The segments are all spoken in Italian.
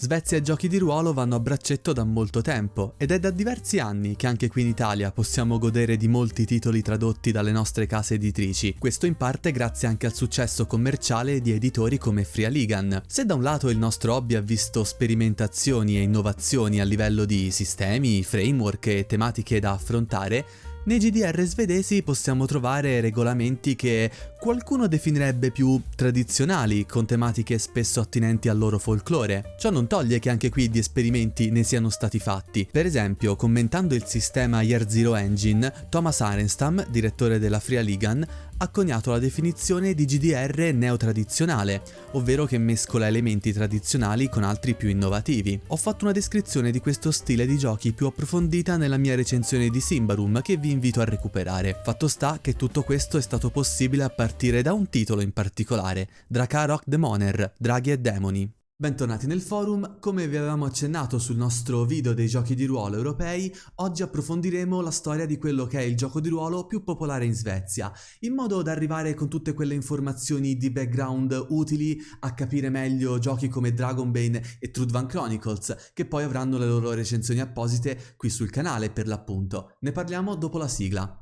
Svezia e giochi di ruolo vanno a braccetto da molto tempo ed è da diversi anni che anche qui in Italia possiamo godere di molti titoli tradotti dalle nostre case editrici, questo in parte grazie anche al successo commerciale di editori come Frealigan. Se da un lato il nostro hobby ha visto sperimentazioni e innovazioni a livello di sistemi, framework e tematiche da affrontare, nei GDR svedesi possiamo trovare regolamenti che qualcuno definirebbe più tradizionali, con tematiche spesso attinenti al loro folklore. Ciò non toglie che anche qui di esperimenti ne siano stati fatti. Per esempio, commentando il sistema Year Zero Engine, Thomas Arenstam, direttore della Frealigan, ha coniato la definizione di GDR neotradizionale, ovvero che mescola elementi tradizionali con altri più innovativi. Ho fatto una descrizione di questo stile di giochi più approfondita nella mia recensione di Symbaroum che vi invito a recuperare. Fatto sta che tutto questo è stato possibile a partire da un titolo in particolare, Drakarok Demoner, Draghi e Demoni. Bentornati nel forum, come vi avevamo accennato sul nostro video dei giochi di ruolo europei, oggi approfondiremo la storia di quello che è il gioco di ruolo più popolare in Svezia, in modo da arrivare con tutte quelle informazioni di background utili a capire meglio giochi come Dragonbane e Trudvang Chronicles, che poi avranno le loro recensioni apposite qui sul canale per l'appunto. Ne parliamo dopo la sigla.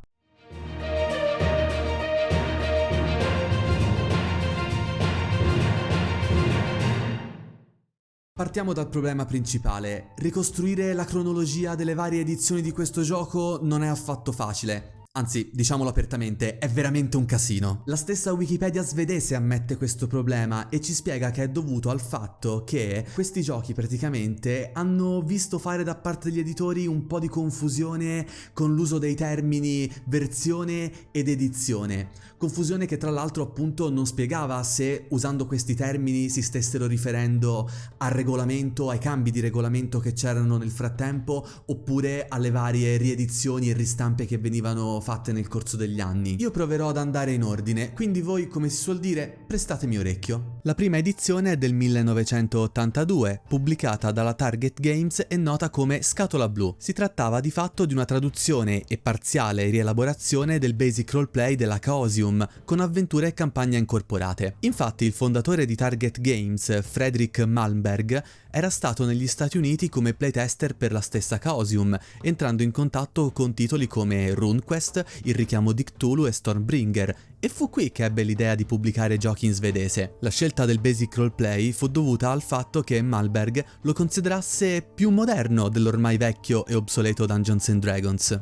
Partiamo dal problema principale. Ricostruire la cronologia delle varie edizioni di questo gioco non è affatto facile. Anzi, diciamolo apertamente, è veramente un casino. La stessa Wikipedia svedese ammette questo problema e ci spiega che è dovuto al fatto che questi giochi praticamente hanno visto fare da parte degli editori un po' di confusione con l'uso dei termini versione ed edizione. Confusione che tra l'altro appunto non spiegava se usando questi termini si stessero riferendo al regolamento, ai cambi di regolamento che c'erano nel frattempo, oppure alle varie riedizioni e ristampe che venivano fatte nel corso degli anni. Io proverò ad andare in ordine, quindi voi, come si suol dire, prestatemi orecchio. La prima edizione è del 1982, pubblicata dalla Target Games e nota come Scatola Blu. Si trattava di fatto di una traduzione e parziale rielaborazione del basic roleplay della Chaosium, con avventure e campagna incorporate. Infatti il fondatore di Target Games, Fredrik Malmberg, era stato negli Stati Uniti come playtester per la stessa Chaosium, entrando in contatto con titoli come RuneQuest, Il richiamo di Cthulhu e Stormbringer, e fu qui che ebbe l'idea di pubblicare giochi in svedese. La scelta del basic roleplay fu dovuta al fatto che Malmberg lo considerasse più moderno dell'ormai vecchio e obsoleto Dungeons and Dragons.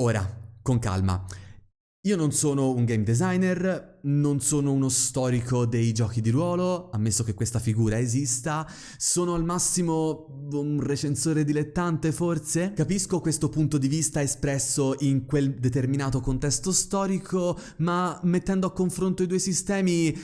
Ora, con calma. Io non sono un game designer, non sono uno storico dei giochi di ruolo, ammesso che questa figura esista, sono al massimo un recensore dilettante forse? Capisco questo punto di vista espresso in quel determinato contesto storico, ma mettendo a confronto i due sistemi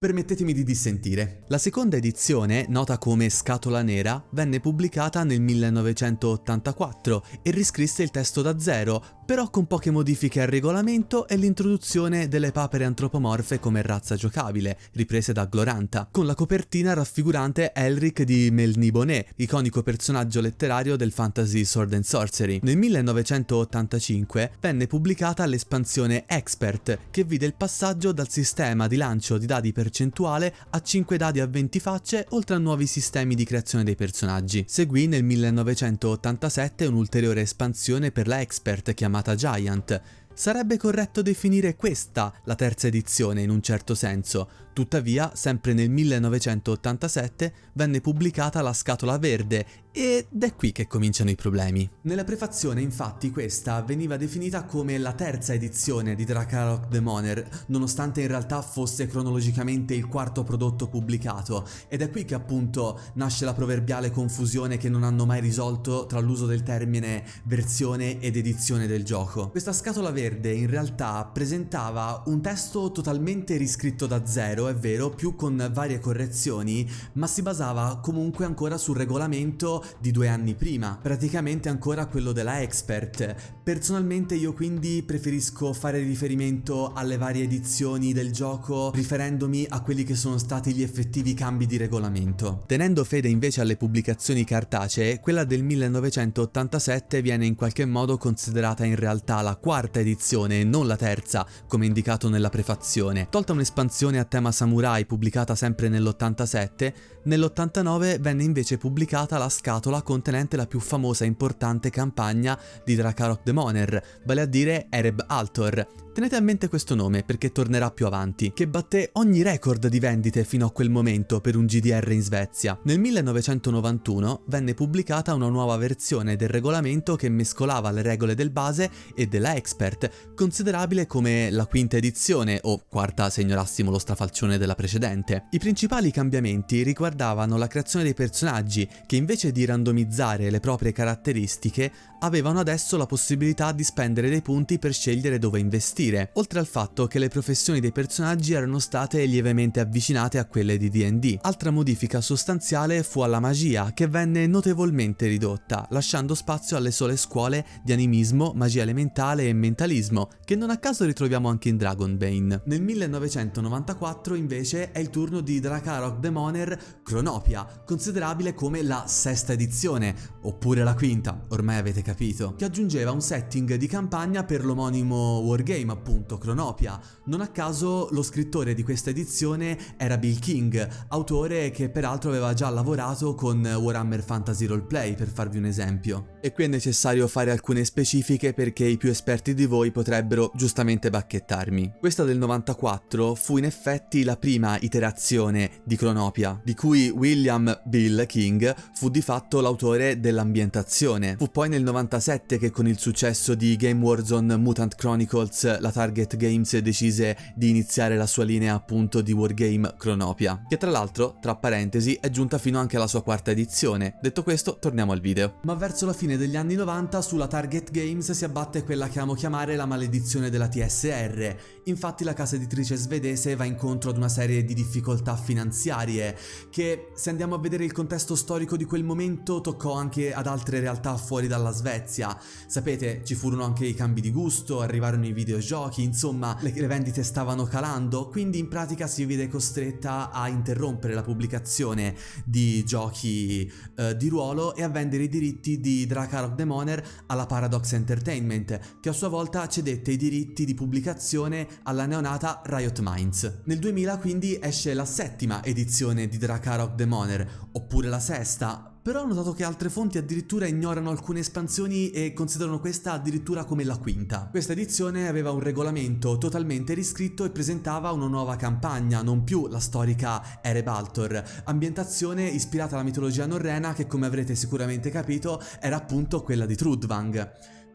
permettetemi di dissentire. La seconda edizione, nota come Scatola Nera, venne pubblicata nel 1984 e riscrisse il testo da zero, però con poche modifiche al regolamento e l'introduzione delle papere antropomorfe come razza giocabile, riprese da Gloranta, con la copertina raffigurante Elric di Melniboné, iconico personaggio letterario del fantasy Sword and Sorcery. Nel 1985 venne pubblicata l'espansione Expert, che vide il passaggio dal sistema di lancio di dadi percentuale a 5 dadi a 20 facce, oltre a nuovi sistemi di creazione dei personaggi. Seguì nel 1987 un'ulteriore espansione per la Expert chiamata Giant. Sarebbe corretto definire questa la terza edizione in un certo senso, tuttavia sempre nel 1987 venne pubblicata la Scatola Verde ed è qui che cominciano i problemi. Nella prefazione infatti questa veniva definita come la terza edizione di Drakarok Demoner, nonostante in realtà fosse cronologicamente il quarto prodotto pubblicato, ed è qui che appunto nasce la proverbiale confusione che non hanno mai risolto tra l'uso del termine versione ed edizione del gioco. Questa Scatola Verde in realtà presentava un testo totalmente riscritto da zero, è vero, più con varie correzioni, ma si basava comunque ancora sul regolamento di 2 anni prima, praticamente ancora quello della Expert. Personalmente io quindi preferisco fare riferimento alle varie edizioni del gioco riferendomi a quelli che sono stati gli effettivi cambi di regolamento. Tenendo fede invece alle pubblicazioni cartacee, quella del 1987 viene in qualche modo considerata in realtà la quarta edizione edizione e non la terza, come indicato nella prefazione. Tolta un'espansione a tema samurai pubblicata sempre nell'87, nell'89 venne invece pubblicata la scatola contenente la più famosa e importante campagna di Drakarok Demoner, vale a dire Ereb Altor. Tenete a mente questo nome perché tornerà più avanti, che batté ogni record di vendite fino a quel momento per un GDR in Svezia. Nel 1991 venne pubblicata una nuova versione del regolamento che mescolava le regole del base e della Expert, considerabile come la quinta edizione, o quarta se ignorassimo lo strafalcione della precedente. I principali cambiamenti riguardavano la creazione dei personaggi, che invece di randomizzare le proprie caratteristiche, avevano adesso la possibilità di spendere dei punti per scegliere dove investire, oltre al fatto che le professioni dei personaggi erano state lievemente avvicinate a quelle di D&D. Altra modifica sostanziale fu alla magia, che venne notevolmente ridotta, lasciando spazio alle sole scuole di animismo, magia elementale e mentalismo, che non a caso ritroviamo anche in Dragonbane. Nel 1994 invece è il turno di Drakarok Demoner Chronopia, considerabile come la sesta edizione, oppure la quinta, ormai avete capito, che aggiungeva un setting di campagna per l'omonimo wargame, appunto, Chronopia. Non a caso lo scrittore di questa edizione era Bill King, autore che peraltro aveva già lavorato con Warhammer Fantasy Roleplay, per farvi un esempio. E qui è necessario fare alcune specifiche perché i più esperti di voi potrebbero giustamente bacchettarmi. Questa del 94 fu in effetti la prima iterazione di Chronopia, di cui William Bill King fu di fatto l'autore dell'ambientazione. Fu poi nel 97 che con il successo di Game Warzone Mutant Chronicles la Target Games decise di iniziare la sua linea appunto di wargame Chronopia, che tra l'altro, tra parentesi, è giunta fino anche alla sua quarta edizione. Detto questo, torniamo al video. Ma verso la fine degli anni 90 sulla Target Games si abbatte quella che amo chiamare la maledizione della TSR. Infatti la casa editrice svedese va incontro ad una serie di difficoltà finanziarie che, se andiamo a vedere il contesto storico di quel momento, toccò anche ad altre realtà fuori dalla Svezia. Sapete, ci furono anche i cambi di gusto, arrivarono i videogiochi, insomma le vendite stavano calando, quindi in pratica si vide costretta a interrompere la pubblicazione di giochi di ruolo e a vendere i diritti di Drakarok Demoner alla Paradox Entertainment, che a sua volta cedette i diritti di pubblicazione alla neonata Riot Minds. Nel 2000 quindi esce la settima edizione di Drakarok Demoner, oppure la sesta. Però ho notato che altre fonti addirittura ignorano alcune espansioni e considerano questa addirittura come la quinta. Questa edizione aveva un regolamento totalmente riscritto e presentava una nuova campagna, non più la storica Ereb Altor, ambientazione ispirata alla mitologia norrena che, come avrete sicuramente capito, era appunto quella di Trudvang.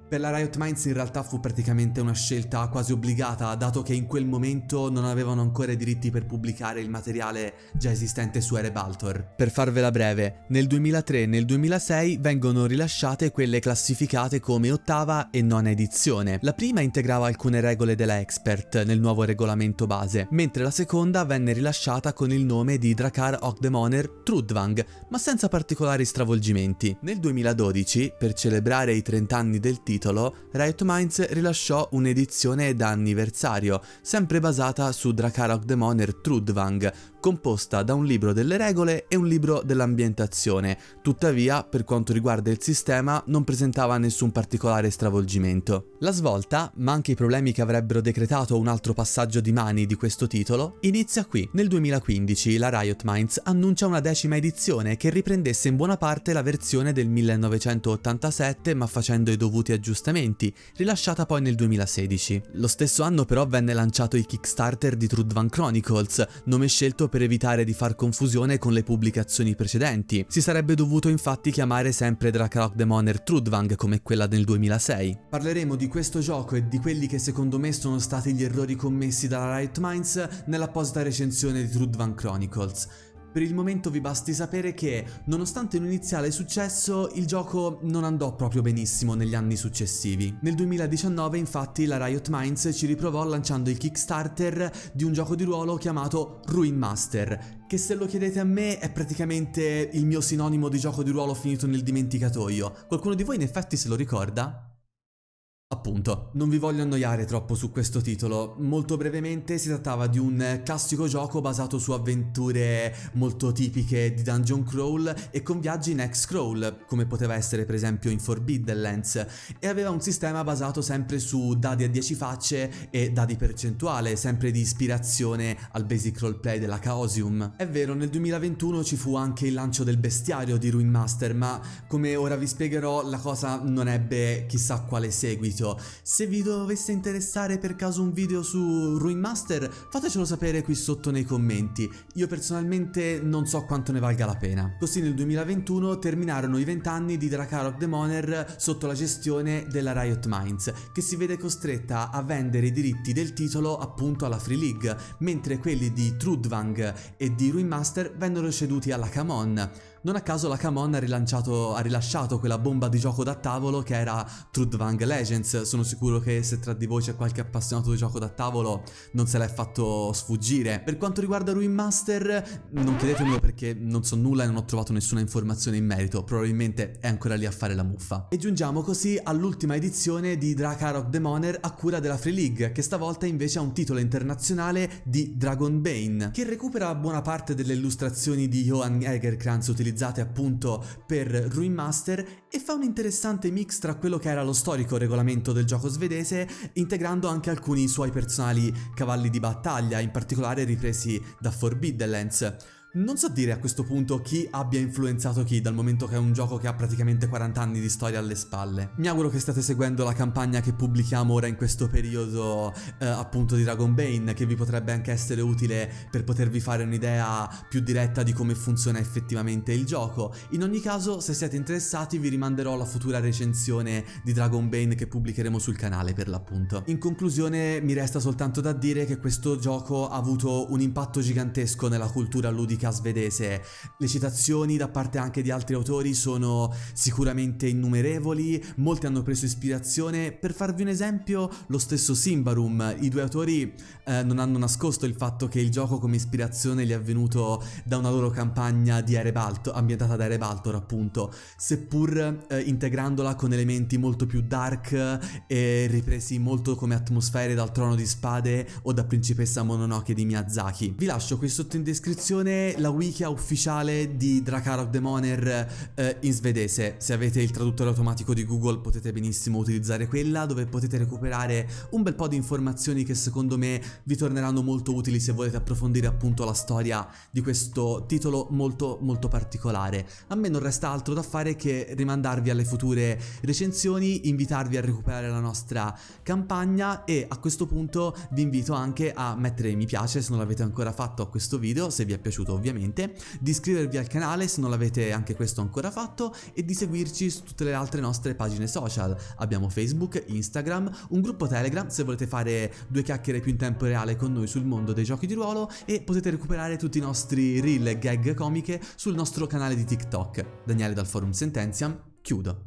Per la Riot Minds in realtà fu praticamente una scelta quasi obbligata, dato che in quel momento non avevano ancora i diritti per pubblicare il materiale già esistente su Ereb Altor. Per farvela breve, nel 2003 e nel 2006 vengono rilasciate quelle classificate come ottava e nona edizione. La prima integrava alcune regole della Expert nel nuovo regolamento base, mentre la seconda venne rilasciata con il nome di Drakarok Demoner Trudvang, ma senza particolari stravolgimenti. Nel 2012, per celebrare i 30 anni del titolo, Riot Minds rilasciò un'edizione da anniversario, sempre basata su Drakarok Demoner Trudvang, composta da un libro delle regole e un libro dell'ambientazione. Tuttavia, per quanto riguarda il sistema, non presentava nessun particolare stravolgimento. La svolta, ma anche i problemi che avrebbero decretato un altro passaggio di mani di questo titolo, inizia qui. Nel 2015 la Riot Minds annuncia una 10ª edizione che riprendesse in buona parte la versione del 1987, ma facendo i dovuti aggiustamenti, rilasciata poi nel 2016. Lo stesso anno però venne lanciato il Kickstarter di Trudvang Chronicles, nome scelto per evitare di far confusione con le pubblicazioni precedenti. Si sarebbe dovuto infatti chiamare sempre Drakarok Demoner Trudvang come quella del 2006. Parleremo di questo gioco e di quelli che secondo me sono stati gli errori commessi dalla Riot Minds nell'apposita recensione di Trudvang Chronicles. Per il momento vi basti sapere che, nonostante un iniziale successo, il gioco non andò proprio benissimo negli anni successivi. Nel 2019 infatti la Riot Minds ci riprovò lanciando il Kickstarter di un gioco di ruolo chiamato Ruin Master, che, se lo chiedete a me, è praticamente il mio sinonimo di gioco di ruolo finito nel dimenticatoio. Qualcuno di voi in effetti se lo ricorda? Appunto, non vi voglio annoiare troppo su questo titolo. Molto brevemente si trattava di un classico gioco basato su avventure molto tipiche di dungeon crawl e con viaggi in X-Crawl, come poteva essere per esempio in Forbidden Lands, e aveva un sistema basato sempre su dadi a 10 facce e dadi percentuale, sempre di ispirazione al basic roleplay della Chaosium. È vero, nel 2021 ci fu anche il lancio del bestiario di Ruin Master, ma come ora vi spiegherò la cosa non ebbe chissà quale seguito. Se vi dovesse interessare per caso un video su Ruin Master, fatecelo sapere qui sotto nei commenti. Io personalmente non so quanto ne valga la pena. Così nel 2021 terminarono i 20 anni di Drakarok Demoner sotto la gestione della Riot Minds, che si vede costretta a vendere i diritti del titolo appunto alla Free League, mentre quelli di Trudvang e di Ruin Master vennero ceduti alla Camon. Non a caso la Camon ha rilasciato quella bomba di gioco da tavolo che era Trudvang Legends. Sono sicuro che se tra di voi c'è qualche appassionato di gioco da tavolo non se l'è fatto sfuggire. Per quanto riguarda Ruin Master, non chiedetemelo perché non so nulla e non ho trovato nessuna informazione in merito, probabilmente è ancora lì a fare la muffa. E giungiamo così all'ultima edizione di Drakarok Demoner a cura della Free League, che stavolta invece ha un titolo internazionale di Dragonbane, che recupera buona parte delle illustrazioni di Johan Egerkrans utilizzate appunto per Ruin Master e fa un interessante mix tra quello che era lo storico regolamento del gioco svedese, integrando anche alcuni suoi personali cavalli di battaglia, in particolare ripresi da Forbidden Lands. Non so dire a questo punto chi abbia influenzato chi, dal momento che è un gioco che ha praticamente 40 anni di storia alle spalle. Mi auguro che state seguendo la campagna che pubblichiamo ora in questo periodo appunto di Dragonbane, che vi potrebbe anche essere utile per potervi fare un'idea più diretta di come funziona effettivamente il gioco. In ogni caso, se siete interessati vi rimanderò alla futura recensione di Dragonbane che pubblicheremo sul canale per l'appunto. In conclusione mi resta soltanto da dire che questo gioco ha avuto un impatto gigantesco nella cultura ludica svedese. Le citazioni da parte anche di altri autori sono sicuramente innumerevoli, molti hanno preso ispirazione. Per farvi un esempio, lo stesso Symbaroum, i due autori non hanno nascosto il fatto che il gioco come ispirazione gli è venuto da una loro campagna di Erebaltor, ambientata da Erebaltor appunto, seppur integrandola con elementi molto più dark e ripresi molto come atmosfere dal Trono di Spade o da Principessa Mononoke di Miyazaki. Vi lascio qui sotto in descrizione la wiki ufficiale di Drakarok Demoner in svedese. Se avete il traduttore automatico di Google potete benissimo utilizzare quella, dove potete recuperare un bel po' di informazioni che secondo me vi torneranno molto utili se volete approfondire appunto la storia di questo titolo molto molto particolare. A me non resta altro da fare che rimandarvi alle future recensioni, invitarvi a recuperare la nostra campagna e a questo punto vi invito anche a mettere mi piace se non l'avete ancora fatto a questo video, se vi è piaciuto ovviamente, di iscrivervi al canale se non l'avete anche questo ancora fatto e di seguirci su tutte le altre nostre pagine social. Abbiamo Facebook, Instagram, un gruppo Telegram se volete fare due chiacchiere più in tempo reale con noi sul mondo dei giochi di ruolo, e potete recuperare tutti i nostri reel e gag comiche sul nostro canale di TikTok. Daniele dal forum Sententiam, chiudo.